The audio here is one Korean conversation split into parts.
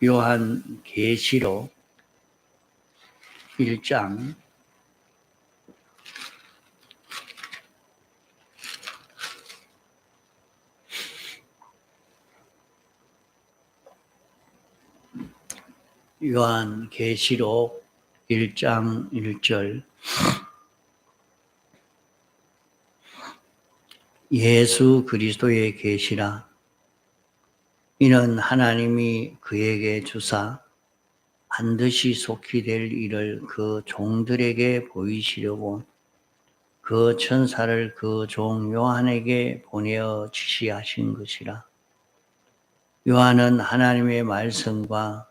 요한계시록 1장 요한계시록 1장 1절 예수 그리스도의 계시라. 이는 하나님이 그에게 주사 반드시 속히 될 일을 그 종들에게 보이시려고 그 천사를 그 종 요한에게 보내어 지시하신 것이라. 요한은 하나님의 말씀과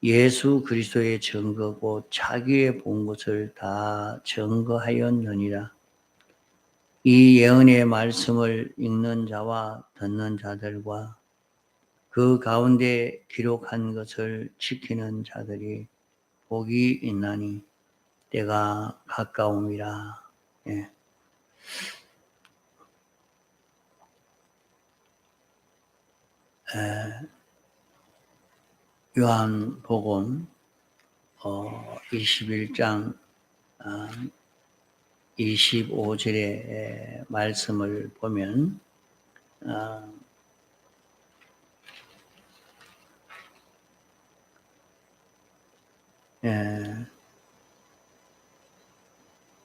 예수 그리스도의 증거고 자기의 본 것을 다 증거하였느니라. 이 예언의 말씀을 읽는 자와 듣는 자들과 그 가운데 기록한 것을 지키는 자들이 복이 있나니 때가 가까움이라. 예. 요한복음 21장 25절의 말씀을 보면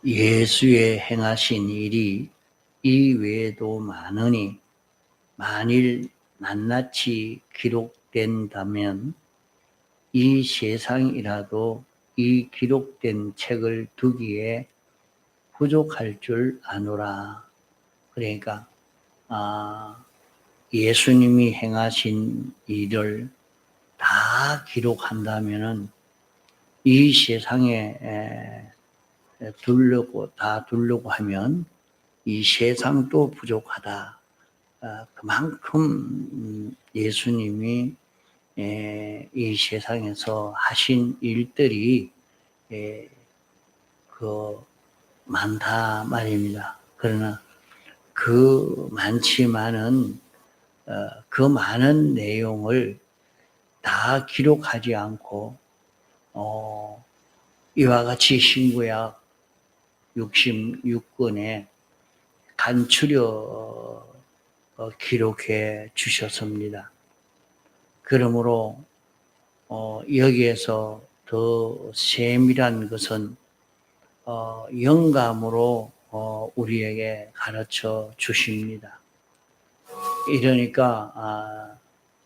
예수의 행하신 일이 이 외에도 많으니 만일 낱낱이 기록된다면 이 세상이라도 이 기록된 책을 두기에 부족할 줄 아노라. 그러니까 예수님이 행하신 일을 다 기록한다면은 이 세상에 두려고 하면 이 세상도 부족하다. 그만큼 예수님이 이 세상에서 하신 일들이 많다 말입니다. 그러나 그 많지만은 그 많은 내용을 다 기록하지 않고 이와 같이 신구약 66권에 간추려 기록해 주셨습니다. 그러므로 여기에서 더 세밀한 것은 영감으로 우리에게 가르쳐 주십니다. 이러니까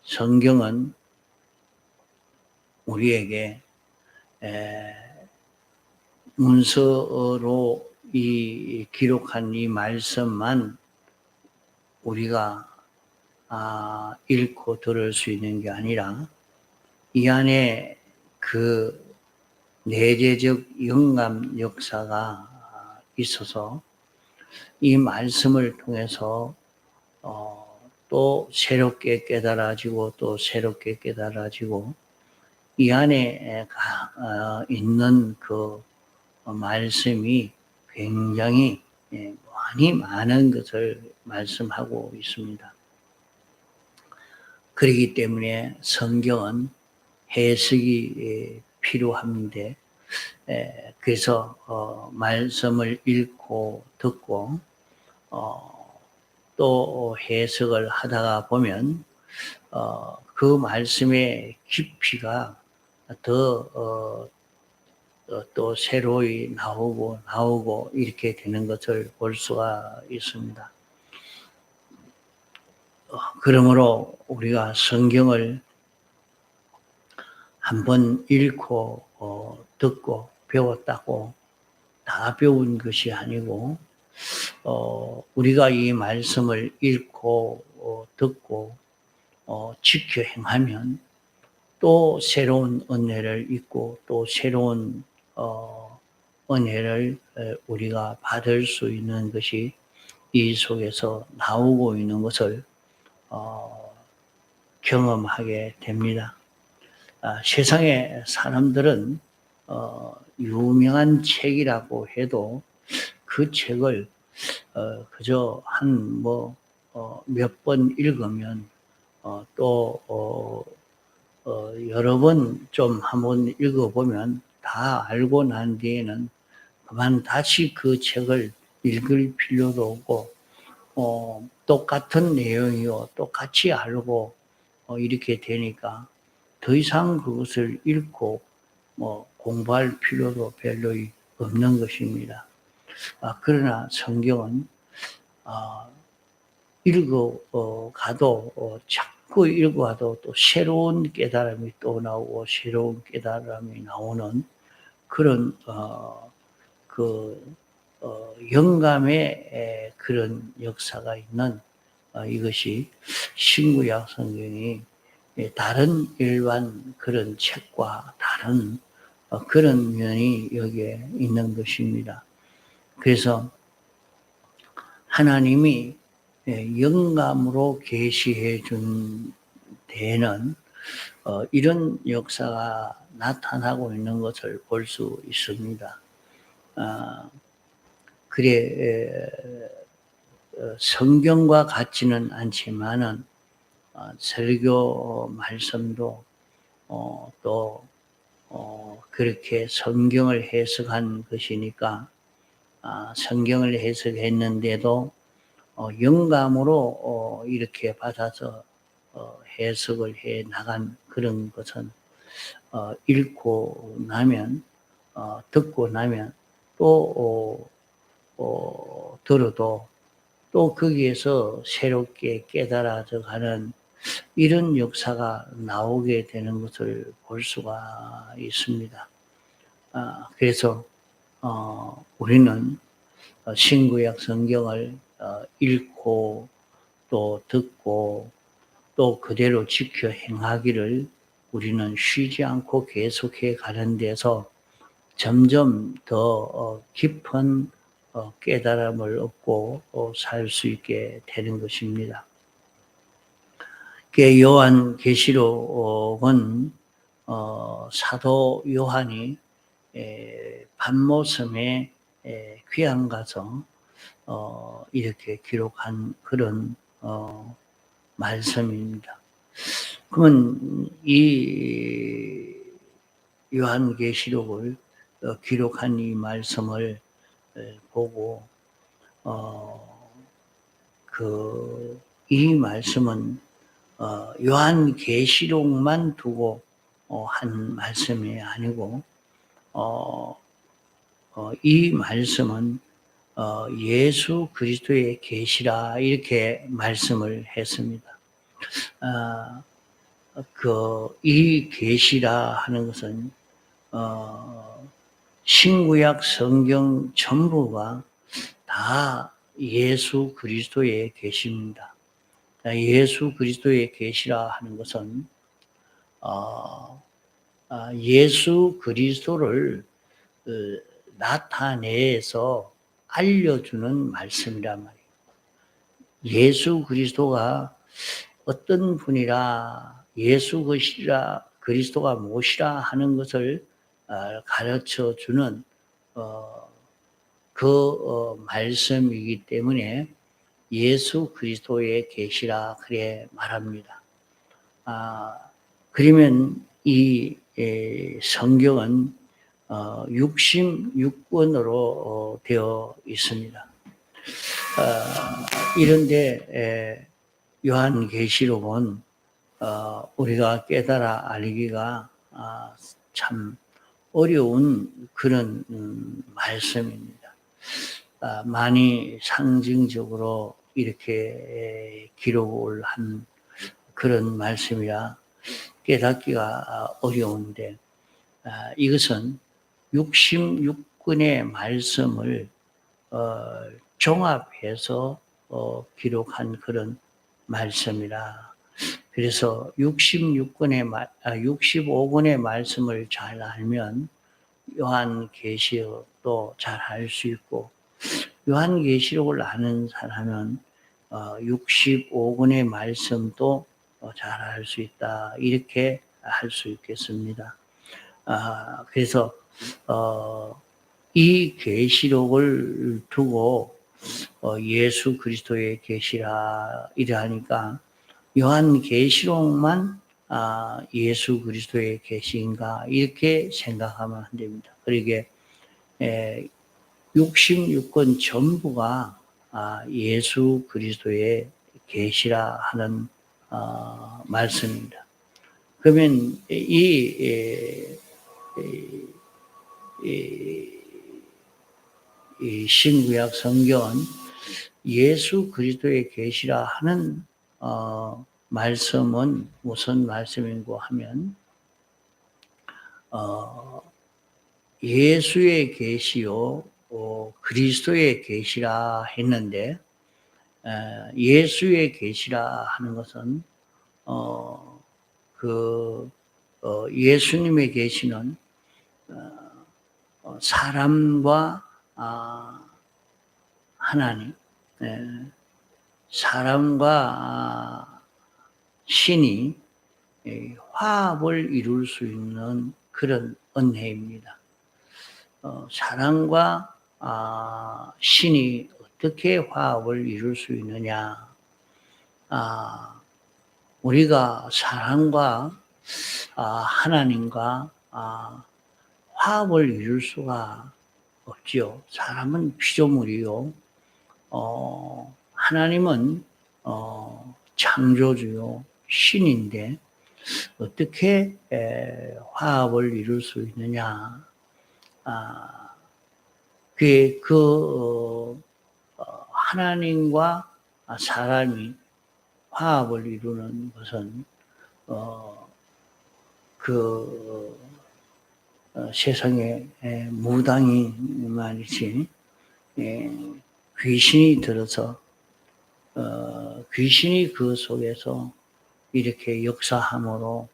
성경은 우리에게 문서로 이 기록한 이 말씀만 우리가 읽고 들을 수 있는 게 아니라 이 안에 그 내재적 영감 역사가 있어서 이 말씀을 통해서 또 새롭게 깨달아지고 또 새롭게 깨달아지고 이 안에 있는 그 말씀이 굉장히 많은 것을 말씀하고 있습니다. 그렇기 때문에 성경은 해석이 필요한데 그래서 말씀을 읽고 듣고 또 해석을 하다가 보면 그 말씀의 깊이가 또 새로이 나오고 이렇게 되는 것을 볼 수가 있습니다. 그러므로 우리가 성경을 한번 읽고 듣고 배웠다고 다 배운 것이 아니고 우리가 이 말씀을 읽고 듣고 지켜 행하면 또 새로운 은혜를 잊고 또 새로운 은혜를 우리가 받을 수 있는 것이 이 속에서 나오고 있는 것을 경험하게 됩니다. 세상의 사람들은 유명한 책이라고 해도 그 책을 그저 한 몇 번 읽으면 또 여러 번 좀 한번 읽어보면 다 알고 난 뒤에는 그만 다시 그 책을 읽을 필요도 없고, 똑같은 내용이요, 똑같이 알고, 이렇게 되니까 더 이상 그것을 읽고, 공부할 필요도 별로 없는 것입니다. 그러나 성경은, 가도 자꾸 읽어가도 또 새로운 깨달음이 또 나오고, 새로운 깨달음이 나오는 그런, 영감의 그런 역사가 있는 이것이 신구약 성경이 다른 일반 그런 책과 다른 그런 면이 여기에 있는 것입니다. 그래서 하나님이 영감으로 계시해 준 데에는 이런 역사가 나타나고 있는 것을 볼 수 있습니다. 그래, 성경과 같지는 않지만은 설교 말씀도 또 그렇게 성경을 해석한 것이니까 성경을 해석했는데도 영감으로 이렇게 받아서 해석을 해 나간 그런 것은 읽고 나면 듣고 나면 또 들어도 또 거기에서 새롭게 깨달아져 가는 이런 역사가 나오게 되는 것을 볼 수가 있습니다. 그래서 우리는 신구약 성경을 읽고 또 듣고 또 그대로 지켜 행하기를 우리는 쉬지 않고 계속해 가는 데서 점점 더 깊은 깨달음을 얻고 살 수 있게 되는 것입니다. 요한계시록은 사도 요한이 밤모섬에 귀양 가서 이렇게 기록한 그런 말씀입니다. 그러면 이 요한계시록을 기록한 이 말씀을 보고 이 말씀은 요한계시록만 두고 한 말씀이 아니고 이 말씀은 예수 그리스도의 계시라 이렇게 말씀을 했습니다. 이 계시라 하는 것은 신구약 성경 전부가 다 예수 그리스도의 계시입니다. 예수 그리스도의 계시라 하는 것은 예수 그리스도를 나타내서 알려주는 말씀이란 말이에요. 예수 그리스도가 어떤 분이라, 예수 그리스도가 무엇이라 하는 것을 가르쳐 주는 말씀이기 때문에 예수 그리스도의 계시라 그래 말합니다. 그러면 이 성경은 66권으로 되어 있습니다. 이런데 요한계시록은 우리가 깨달아 알기가 참 어려운 그런 말씀입니다. 많이 상징적으로 이렇게 기록을 한 그런 말씀이라 깨닫기가 어려운데 이것은 66권의 말씀을 종합해서 기록한 그런 말씀이라. 그래서 65권의 말씀을 잘 알면 요한계시록도 잘 알 수 있고, 요한계시록을 아는 사람은 65권의 말씀도 잘 알 수 있다. 이렇게 할 수 있겠습니다. 그래서 이 계시록을 두고 예수 그리스도의 계시라 이러하니까 요한계시록만 예수 그리스도의 계시인가 이렇게 생각하면 안 됩니다. 그러게 66권 전부가 예수 그리스도의 계시라 하는 말씀입니다. 그러면 이 신구약 성경은 예수 그리스도의 계시라 하는 말씀은 무슨 말씀인고 하면 예수의 계시요 그리스도의 계시라 했는데 예수의 계시라 하는 것은 예수님의 계시는 사람과 하나님, 사람과 신이 화합을 이룰 수 있는 그런 은혜입니다. 사람과 신이 어떻게 화합을 이룰 수 있느냐? 우리가 사람과 하나님과 화합을 이룰 수가 없지요. 사람은 피조물이요. 하나님은 창조주요, 신인데 어떻게 화합을 이룰 수 있느냐? 하나님과 사람이 화합을 이루는 것은 세상에 무당이 말이지 귀신이 들어서 귀신이 그 속에서 이렇게 역사함으로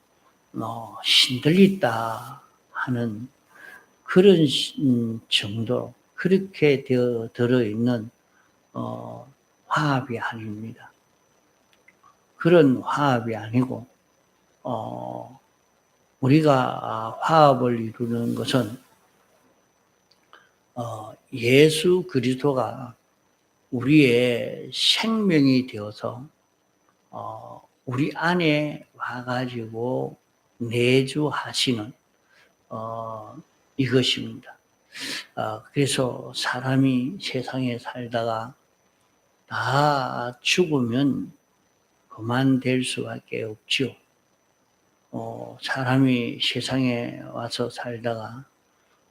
신들렸다 하는 그런 정도 그렇게 들어있는 화합이 아닙니다. 그런 화합이 아니고 우리가 화합을 이루는 것은 예수 그리스도가 우리의 생명이 되어서 우리 안에 와가지고 내주하시는 이것입니다. 그래서 사람이 세상에 살다가 다 죽으면 그만 될 수밖에 없죠. 사람이 세상에 와서 살다가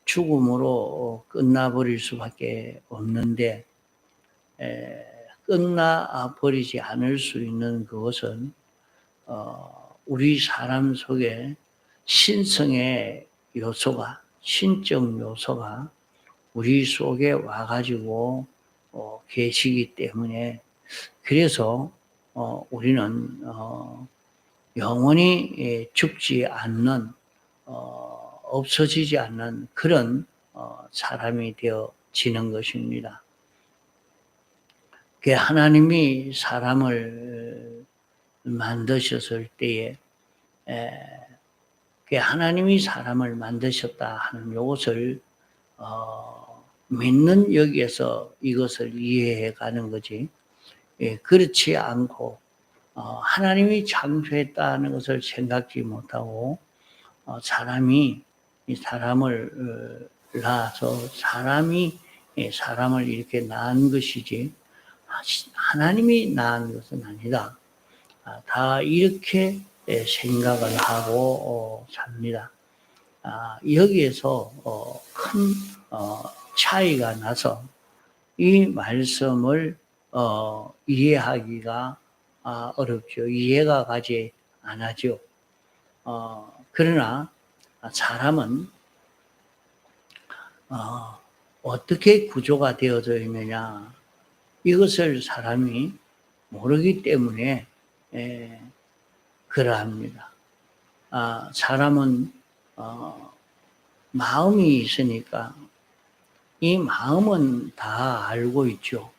죽음으로 끝나버릴 수밖에 없는데 끝나버리지 않을 수 있는 그것은 우리 사람 속에 신성의 요소가 신적 요소가 우리 속에 와가지고 계시기 때문에 그래서 우리는 영원히 죽지 않는 없어지지 않는 그런 사람이 되어지는 것입니다. 하나님이 사람을 만드셨을 때에 하나님이 사람을 만드셨다 하는 이것을 믿는 여기에서 이것을 이해해 가는 거지. 그렇지 않고 하나님이 창조했다는 것을 생각지 못하고 사람이 사람을 낳아서 사람이 사람을 이렇게 낳은 것이지 하나님이 낳은 것은 아니다. 다 이렇게 생각을 하고 삽니다. 여기에서 큰 차이가 나서 이 말씀을 이해하기가 어렵죠. 이해가 가지 않아죠. 그러나 사람은 어떻게 구조가 되어져 있느냐 이것을 사람이 모르기 때문에 그러합니다. 사람은 마음이 있으니까 이 마음은 다 알고 있죠.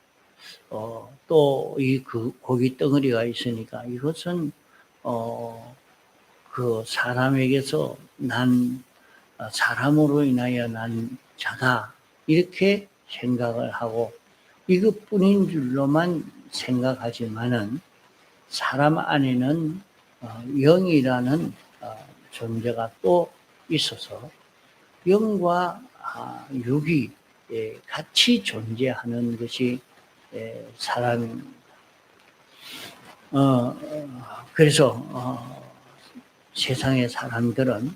또 이 고기 덩어리가 있으니까 이것은 그 사람에게서 난 사람으로 인하여 난 자다 이렇게 생각을 하고 이것뿐인 줄로만 생각하지만은 사람 안에는 영이라는 존재가 또 있어서 영과 육이 같이 존재하는 것이 사람입니다. 그래서 세상의 사람들은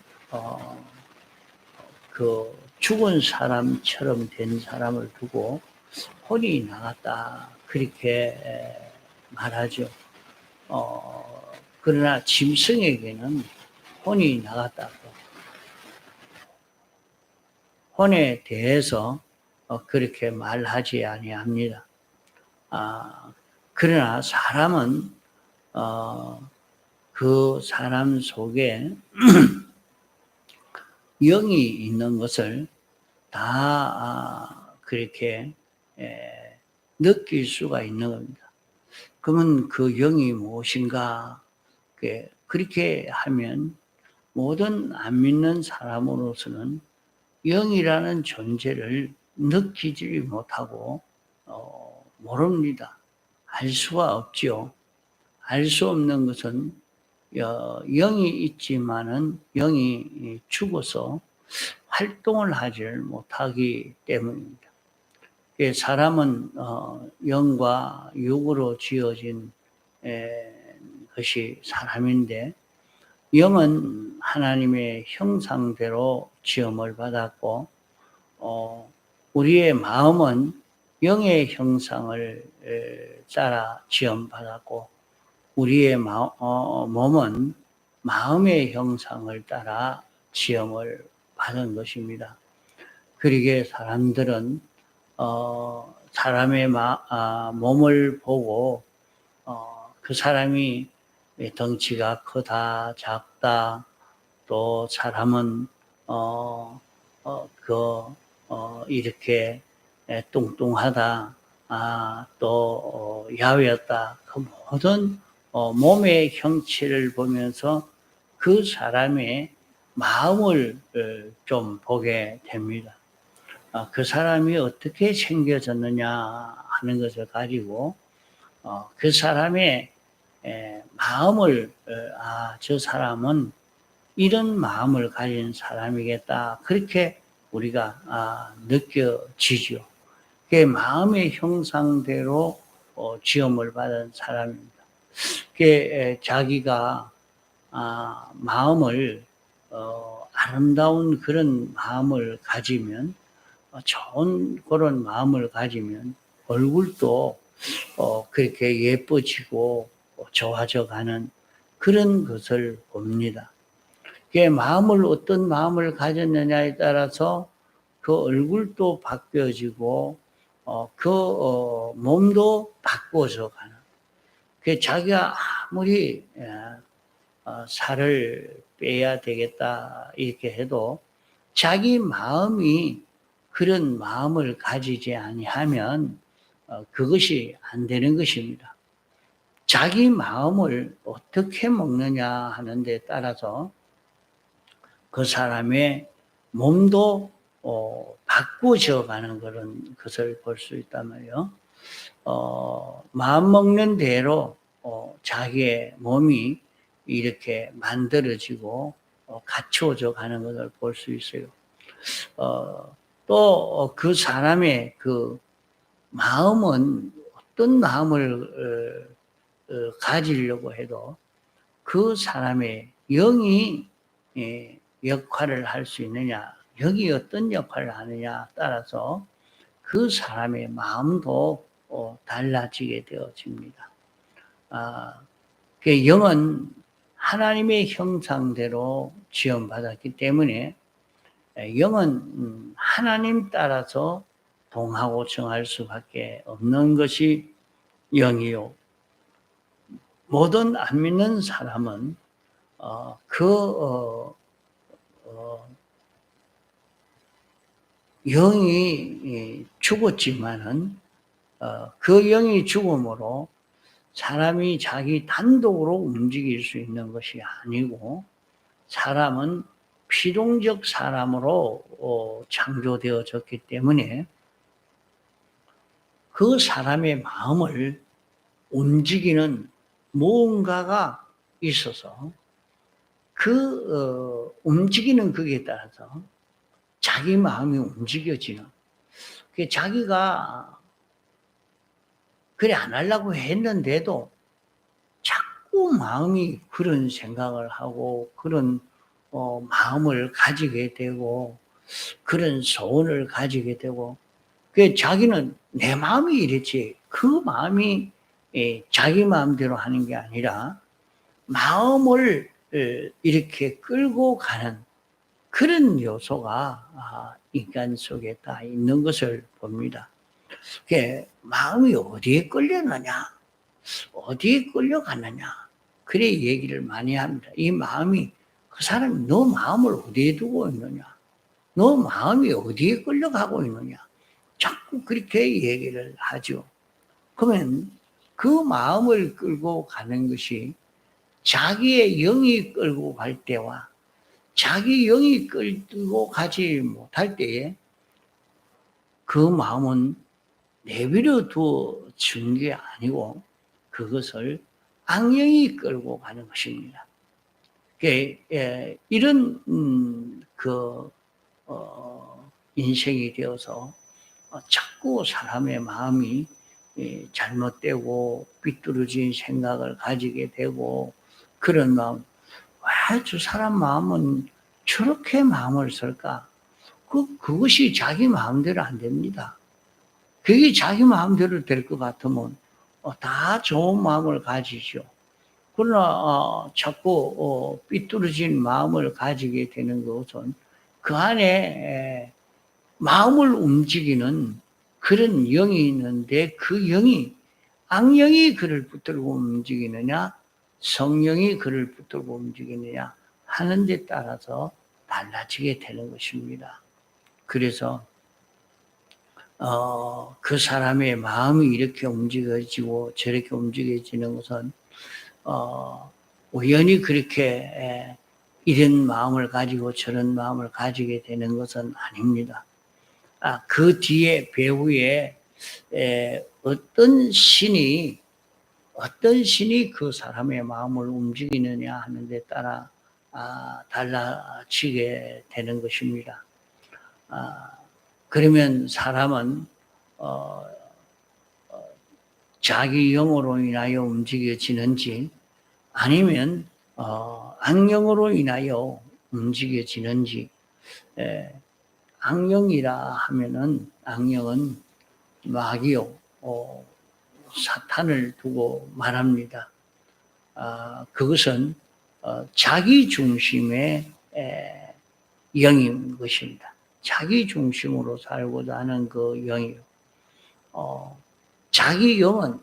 그 죽은 사람처럼 된 사람을 두고 혼이 나갔다 그렇게 말하죠. 그러나 짐승에게는 혼이 나갔다고 혼에 대해서 그렇게 말하지 아니합니다. 그러나 사람은 그 사람 속에 영이 있는 것을 다 그렇게 느낄 수가 있는 겁니다. 그러면 그 영이 무엇인가? 그렇게 하면 모든 안 믿는 사람으로서는 영이라는 존재를 느끼지 못하고 모릅니다. 알 수가 없지요. 알 수 없는 것은 영이 있지만은 영이 죽어서 활동을 하지 못하기 때문입니다. 사람은 영과 육으로 지어진 것이 사람인데 영은 하나님의 형상대로 지음을 받았고 우리의 마음은 영의 형상을 따라 지음받았고 우리의 몸은 마음의 형상을 따라 지음을 받은 것입니다. 그러기에 사람들은 사람의 몸을 보고 그 사람이 덩치가 크다 작다 또 사람은 이렇게 뚱뚱하다 또 야위었다 그 모든 몸의 형체를 보면서 그 사람의 마음을 좀 보게 됩니다. 그 사람이 어떻게 생겨졌느냐 하는 것을 가지고 그 사람의 마음을 저 사람은 이런 마음을 가진 사람이겠다 그렇게 우리가 느껴지죠. 그 마음의 형상대로 지음을 받은 사람입니다. 그 자기가 마음을 아름다운 그런 마음을 가지면 좋은 그런 마음을 가지면 얼굴도 그렇게 예뻐지고 좋아져 가는 그런 것을 봅니다. 그 마음을 어떤 마음을 가졌느냐에 따라서 그 얼굴도 바뀌어지고 몸도 바꿔져 가는. 그 자기가 아무리 살을 빼야 되겠다 이렇게 해도 자기 마음이 그런 마음을 가지지 아니하면 그것이 안 되는 것입니다. 자기 마음을 어떻게 먹느냐 하는 데 따라서 그 사람의 몸도 바꾸어져 가는 그런 것을 볼 수 있단 말이에요. 마음 먹는 대로 자기의 몸이 이렇게 만들어지고 갖추어져 가는 것을 볼 수 있어요. 또 그 사람의 그 마음은 어떤 마음을 가지려고 해도 그 사람의 영이 역할을 할 수 있느냐, 영이 어떤 역할을 하느냐 따라서 그 사람의 마음도 달라지게 되어집니다. 그 영은 하나님의 형상대로 지음받았기 때문에 영은 하나님 따라서 동하고 정할 수밖에 없는 것이 영이요. 모든 안 믿는 사람은 영이 죽었지만은 그 영이 죽음으로 사람이 자기 단독으로 움직일 수 있는 것이 아니고 사람은 피동적 사람으로 창조되어졌기 때문에 그 사람의 마음을 움직이는 무언가가 있어서 움직이는 거기에 따라서 자기 마음이 움직여지는, 자기가 그래 안 하려고 했는데도 자꾸 마음이 그런 생각을 하고 그런 마음을 가지게 되고 그런 소원을 가지게 되고, 자기는 내 마음이 이랬지 그 마음이 자기 마음대로 하는 게 아니라 마음을 이렇게 끌고 가는 그런 요소가 인간 속에 다 있는 것을 봅니다. 마음이 어디에 끌려느냐, 어디에 끌려가느냐, 그래 얘기를 많이 합니다. 이 마음이, 그 사람이 너 마음을 어디에 두고 있느냐, 너 마음이 어디에 끌려가고 있느냐, 자꾸 그렇게 얘기를 하죠. 그러면 그 마음을 끌고 가는 것이 자기의 영이 끌고 갈 때와 자기 영이 끌고 가지 못할 때에 그 마음은 내버려 두어준 게 아니고 그것을 악령이 끌고 가는 것입니다. 이런 인생이 되어서 자꾸 사람의 마음이 잘못되고 삐뚤어진 생각을 가지게 되고, 그런 마음, 왜 저 사람 마음은 저렇게 마음을 쓸까? 그것이 자기 마음대로 안 됩니다. 그게 자기 마음대로 될 것 같으면 다 좋은 마음을 가지죠. 그러나 자꾸 삐뚤어진 마음을 가지게 되는 것은 그 안에 마음을 움직이는 그런 영이 있는데, 그 영이 악령이 그를 붙들고 움직이느냐 성령이 그를 붙들고 움직이느냐 하는 데 따라서 달라지게 되는 것입니다. 그래서 그 사람의 마음이 이렇게 움직여지고 저렇게 움직여지는 것은 우연히 그렇게 이런 마음을 가지고 저런 마음을 가지게 되는 것은 아닙니다. 그 뒤에 배후에 어떤 신이 그 사람의 마음을 움직이느냐 하는 데 따라 달라지게 되는 것입니다. 그러면 사람은 자기 영으로 인하여 움직여지는지 아니면 악령으로 인하여 움직여지는지. 악령이라 하면은, 악령은 마귀요, 사탄을 두고 말합니다. 그것은 자기 중심의 영인 것입니다. 자기 중심으로 살고자 하는 그 영이요. 자기 영은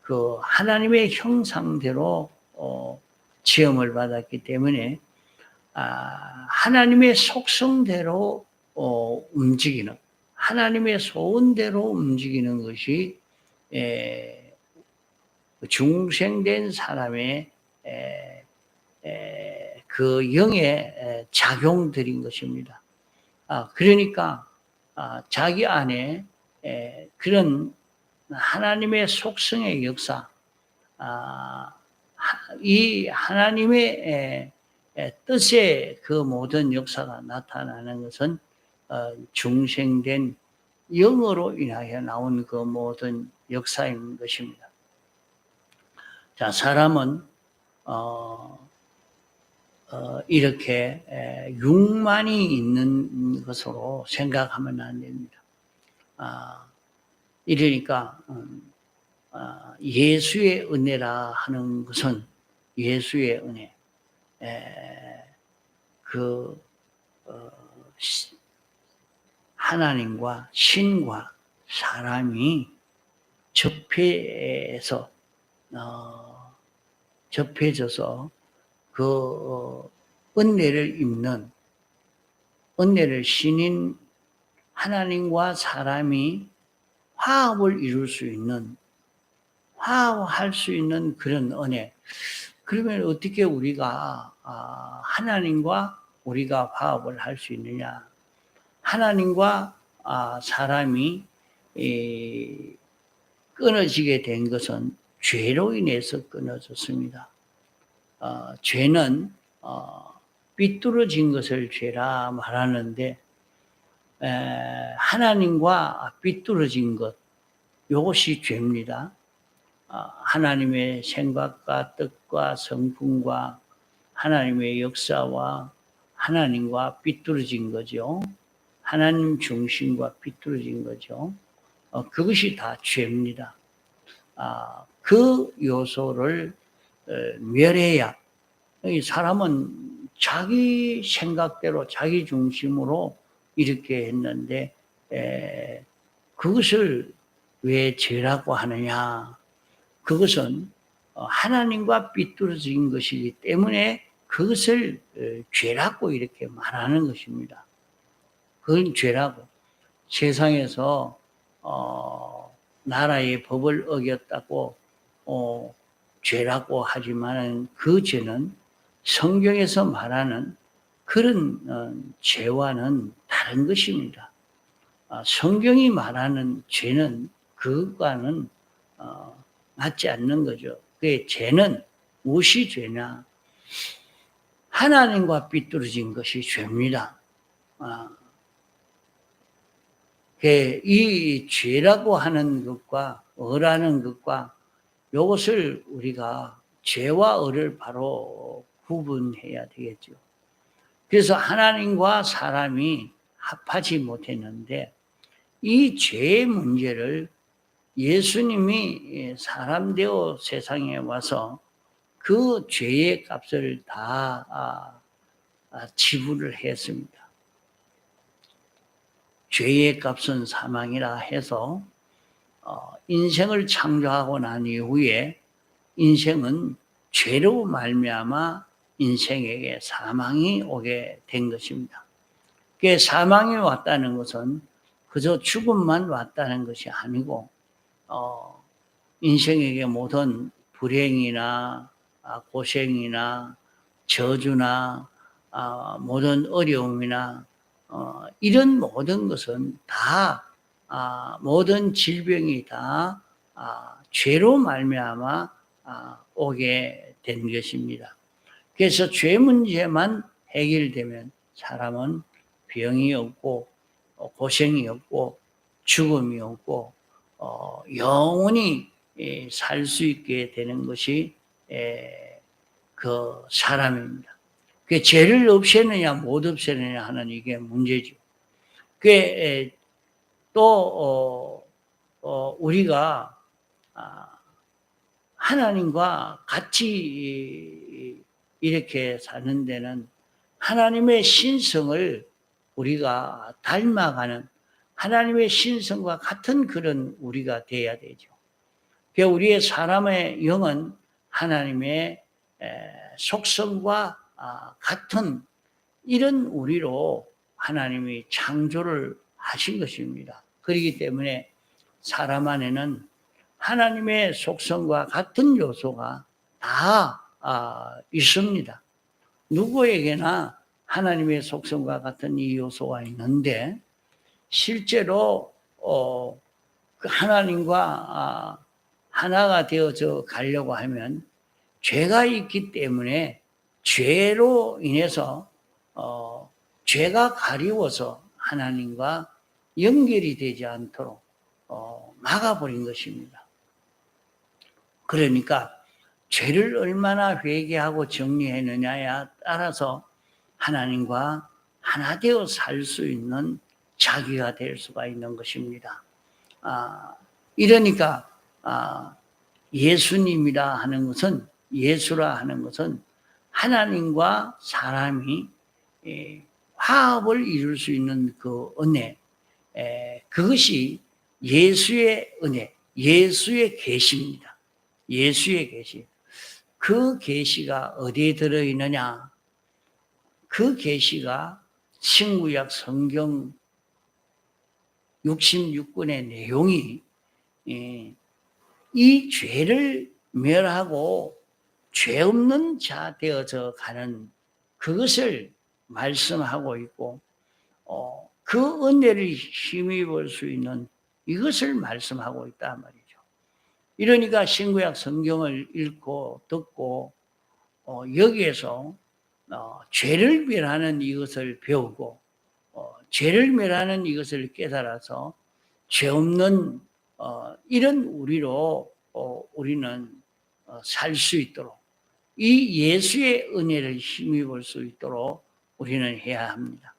그 하나님의 형상대로 지음을 받았기 때문에 하나님의 속성대로 움직이는, 하나님의 소원대로 움직이는 것이 중생된 사람의 그 영의 작용들인 것입니다. 그러니까 자기 안에 그런 하나님의 속성의 역사, 이 하나님의 뜻의 그 모든 역사가 나타나는 것은 중생된 영으로 인하여 나온 그 모든 역사인 것입니다. 자, 사람은 이렇게 육만이 있는 것으로 생각하면 안 됩니다. 이러니까 예수의 은혜라 하는 것은, 예수의 은혜, 하나님과 신과 사람이 접해져서 그 은혜를 입는, 은혜를 신인 하나님과 사람이 화합을 이룰 수 있는, 화합할 수 있는 그런 은혜. 그러면 어떻게 우리가 하나님과 우리가 화합을 할 수 있느냐? 하나님과 사람이 끊어지게 된 것은 죄로 인해서 끊어졌습니다. 죄는 삐뚤어진 것을 죄라 말하는데 하나님과 삐뚤어진 것, 이것이 죄입니다. 하나님의 생각과 뜻과 성품과 하나님의 역사와 하나님과 삐뚤어진 거죠. 하나님 중심과 삐뚤어진 거죠. 그것이 다 죄입니다. 그 요소를 멸해야, 사람은 자기 생각대로 자기 중심으로 이렇게 했는데 그것을 왜 죄라고 하느냐? 그것은 하나님과 삐뚤어진 것이기 때문에 그것을 죄라고 이렇게 말하는 것입니다. 그건 죄라고. 세상에서 나라의 법을 어겼다고 죄라고 하지만 그 죄는 성경에서 말하는 그런 죄와는 다른 것입니다. 성경이 말하는 죄는 그것과는 맞지 않는 거죠. 그 죄는 무엇이 죄냐? 하나님과 삐뚤어진 것이 죄입니다. 이 죄라고 하는 것과 어라는 것과 이것을 우리가 죄와 어를 바로 구분해야 되겠죠. 그래서 하나님과 사람이 합하지 못했는데 이 죄의 문제를 예수님이 사람 되어 세상에 와서 그 죄의 값을 다 지불을 했습니다. 죄의 값은 사망이라 해서 인생을 창조하고 난 이후에 인생은 죄로 말미암아 인생에게 사망이 오게 된 것입니다. 그 사망이 왔다는 것은 그저 죽음만 왔다는 것이 아니고 인생에게 모든 불행이나 고생이나 저주나 모든 어려움이나 이런 모든 것은 다 모든 질병이 다 죄로 말미암아 오게 된 것입니다. 그래서 죄 문제만 해결되면 사람은 병이 없고 고생이 없고 죽음이 없고 영원히 살 수 있게 되는 것이 그 사람입니다. 그 죄를 없애느냐 못 없애느냐 하는 이게 문제죠. 그 또 우리가 하나님과 같이 이렇게 사는 데는 하나님의 신성을 우리가 닮아가는 하나님의 신성과 같은 그런 우리가 돼야 되죠. 그 우리의 사람의 영은 하나님의 속성과 같은 이런 우리로 하나님이 창조를 하신 것입니다. 그렇기 때문에 사람 안에는 하나님의 속성과 같은 요소가 다 있습니다. 누구에게나 하나님의 속성과 같은 이 요소가 있는데 실제로 하나님과 하나가 되어져 가려고 하면 죄가 있기 때문에 죄로 인해서 죄가 가리워서 하나님과 연결이 되지 않도록 막아버린 것입니다. 그러니까 죄를 얼마나 회개하고 정리했느냐에 따라서 하나님과 하나 되어 살 수 있는 자기가 될 수가 있는 것입니다. 이러니까 예수님이라 하는 것은 예수라 하는 것은 하나님과 사람이 화합을 이룰 수 있는 그 은혜, 그것이 예수의 은혜, 예수의 계시입니다. 예수의 계시. 그 계시가 어디에 들어있느냐? 그 계시가 신구약 성경 66권의 내용이 이 죄를 멸하고 죄 없는 자 되어져 가는 그것을 말씀하고 있고 그 은혜를 힘입을 수 있는 이것을 말씀하고 있단 말이죠. 이러니까 신구약 성경을 읽고 듣고 여기에서 죄를 멸하는 이것을 배우고 죄를 멸하는 이것을 깨달아서 죄 없는 이런 우리로 우리는 살 수 있도록 이 예수의 은혜를 힘입을 수 있도록 우리는 해야 합니다.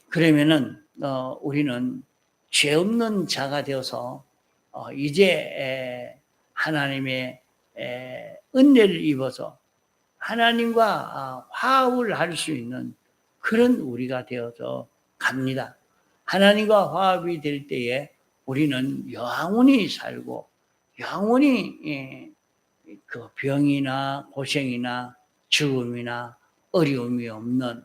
그러면은 우리는 죄 없는 자가 되어서 이제 하나님의 은혜를 입어서 하나님과 화합을 할 수 있는 그런 우리가 되어서 갑니다. 하나님과 화합이 될 때에 우리는 영원히 살고 영원히 그 병이나 고생이나 죽음이나 어려움이 없는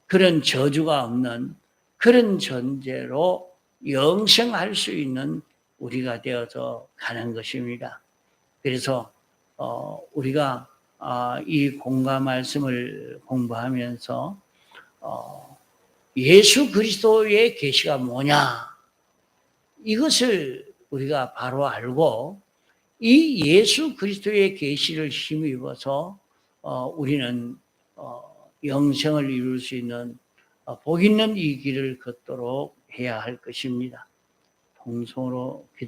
그런 저주가 없는 그런 존재로 영생할 수 있는 우리가 되어서 가는 것입니다. 그래서 우리가 이 공과 말씀을 공부하면서 예수 그리스도의 계시가 뭐냐 이것을 우리가 바로 알고 이 예수 그리스도의 계시를 힘입어서 우리는 영생을 이룰 수 있는 복 있는 이 길을 걷도록 해야 할 것입니다. 통성으로 기도.